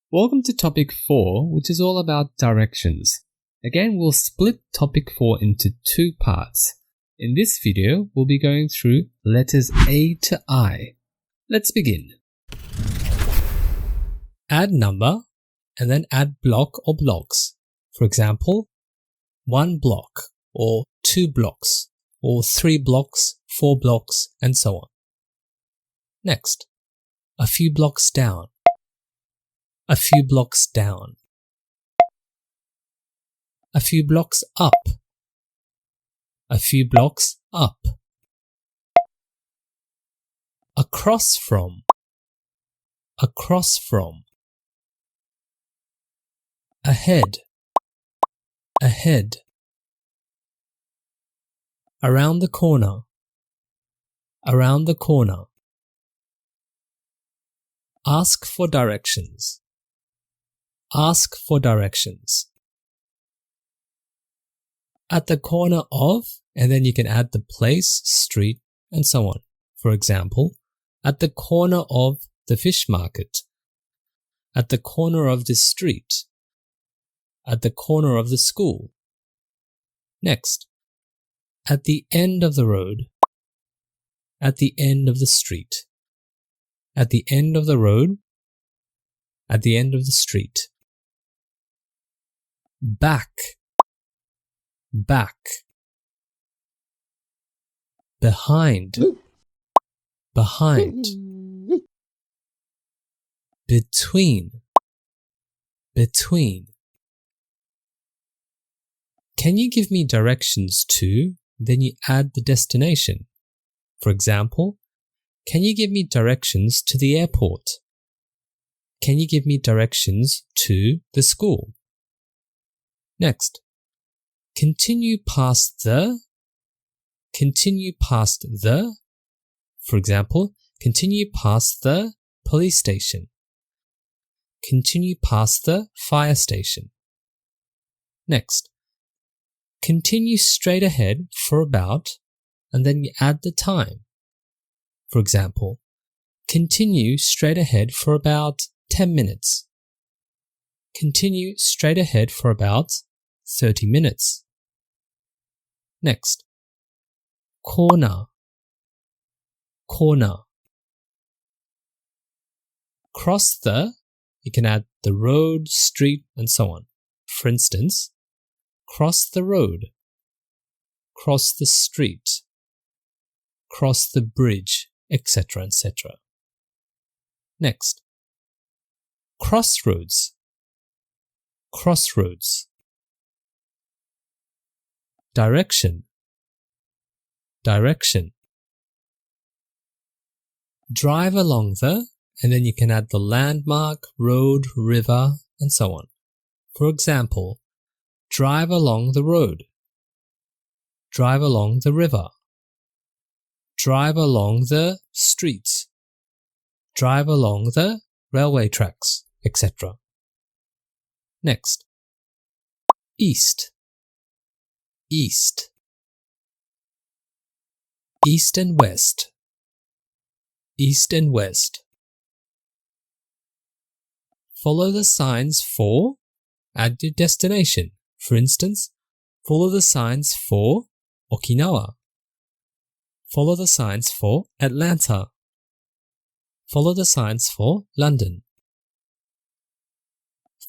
Welcome to topic 4, which is all about directions. Again, we'll split topic 4 into two parts. In this video, we'll be going through letters A to I. Let's begin. Add number and then add block or blocks. For example, 1 block or 2 blocks or 3 blocks, 4 blocks, and so on. Next, a few blocks down. A few blocks down. A few blocks up. A few blocks up. Across from. Across from. Ahead. Ahead. Around the corner. Around the corner. Ask for directions. Ask for directions. At the corner of, and then you can add the place, street, and so on. For example, at the corner of the fish market. At the corner of the street. At the corner of the school. Next, at the end of the road. At the end of the street. At the end of the road. At the end of the street. Back. Back. Behind. Behind. Between. Between. Can you give me directions to? Then you add the destination. For example, can you give me directions to the airport? Can you give me directions to the school? Next, continue past the. Continue past the. For example, continue past the police station. Continue past the fire station. Next, continue straight ahead for about, and then you add the time. For example, continue straight ahead for about 10 minutes. Continue straight ahead for about 30 minutes. Next, corner. Corner. Cross the, you can add the road, street, and so on. For instance, cross the road. Cross the street. Cross the bridge, etc., etc. Next, crossroads. Crossroads. Direction. Direction. Drive along the, and then you can add the landmark, road, river, and so on. For example, drive along the road. Drive along the river. Drive along the street. Drive along the railway tracks, etc. Next, east. East. East and west. East and west. Follow the signs for, add your destination. For instance, follow the signs for Okinawa. Follow the signs for Atlanta. Follow the signs for London.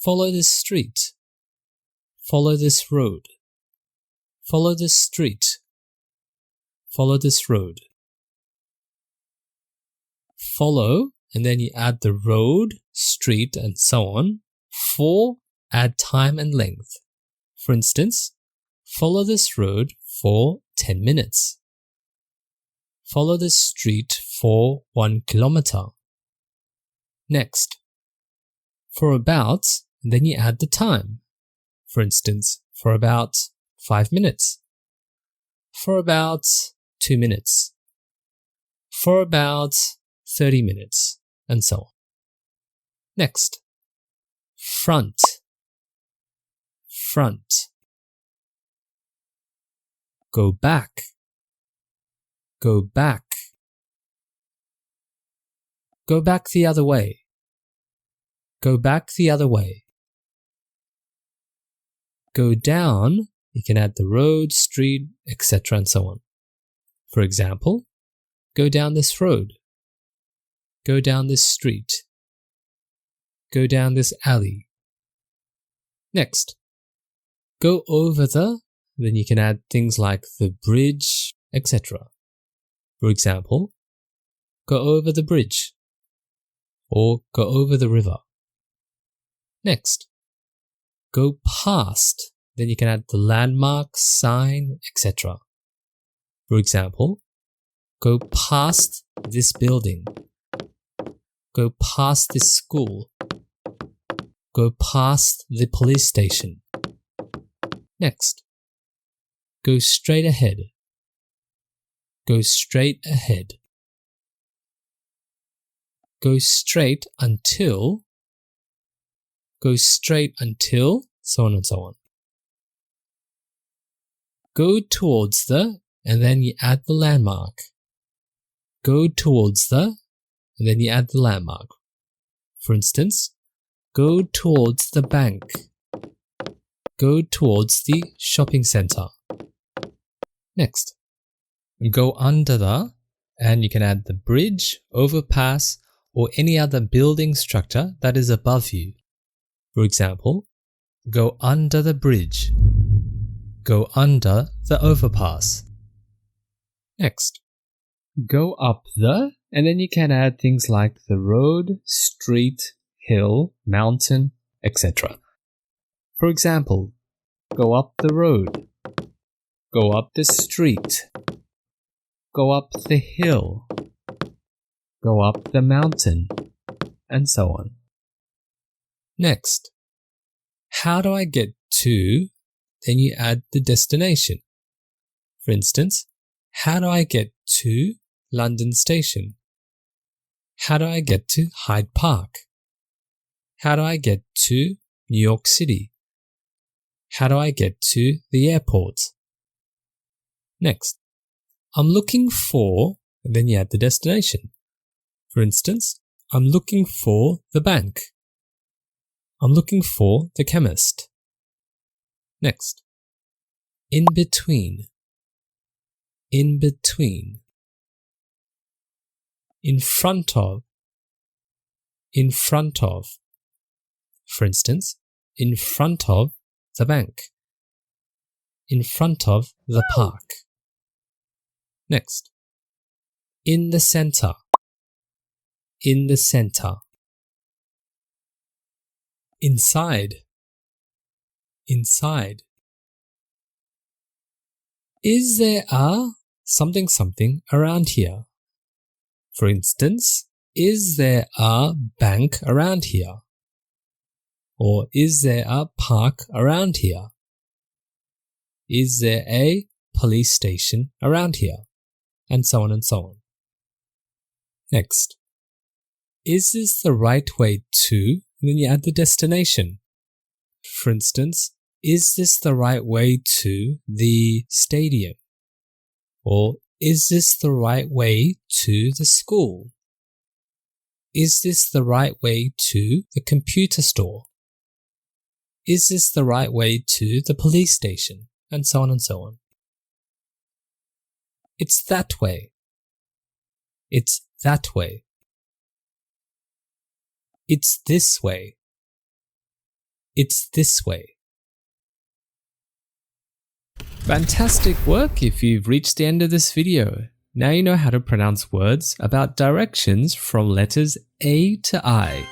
Follow this street. Follow this road. Follow this street. Follow this road. Follow, and then you add the road, street, and so on. For, add time and length. For instance, follow this road for 10 minutes. Follow this street for 1 kilometer. Next, for about, and then you add the time. For instance, for about 5 minutes. For about 2 minutes. For about 30 minutes, and so on. Next, front. Front. Go back. Go back. Go back the other way. Go back the other way. Go down, you can add the road, street, etc. and so on. For example, go down this road. Go down this street. Go down this alley. Next, go over the, then you can add things like the bridge, etc. For example, go over the bridge or go over the river. Next, go past, then you can add the landmark, sign, etc. For example, go past this building. Go past this school. Go past the police station. Next, go straight ahead. Go straight ahead. Go straight until. Go straight until, so on and so on. Go towards the, and then you add the landmark. Go towards the, and then you add the landmark. For instance, go towards the bank. Go towards the shopping center. Next, go under the, and you can add the bridge, overpass, or any other building structure that is above you. For example, go under the bridge. Go under the overpass. Next, go up the, and then you can add things like the road, street, hill, mountain, etc. For example, go up the road. Go up the street. Go up the hill. Go up the mountain, and so on. Next, how do I get to, then you add the destination. For instance, how do I get to London Station? How do I get to Hyde Park? How do I get to New York City? How do I get to the airport? Next, I'm looking for, and then you add the destination. For instance, I'm looking for the bank. I'm looking for the chemist. Next, in between. In between. In front of. In front of. For instance, in front of the bank. In front of the park. Next, in the center. In the center. Inside. Inside. Is there a something something around here? For instance, is there a bank around here? Or is there a park around here? Is there a police station around here? And so on and so on. Next, is this the right way to? And then you add the destination. For instance, is this the right way to the stadium? Or is this the right way to the school? Is this the right way to the computer store? Is this the right way to the police station? And so on and so on. It's that way. It's that way. It's this way. It's this way. Fantastic work if you've reached the end of this video. Now you know how to pronounce words about directions from letters A to I.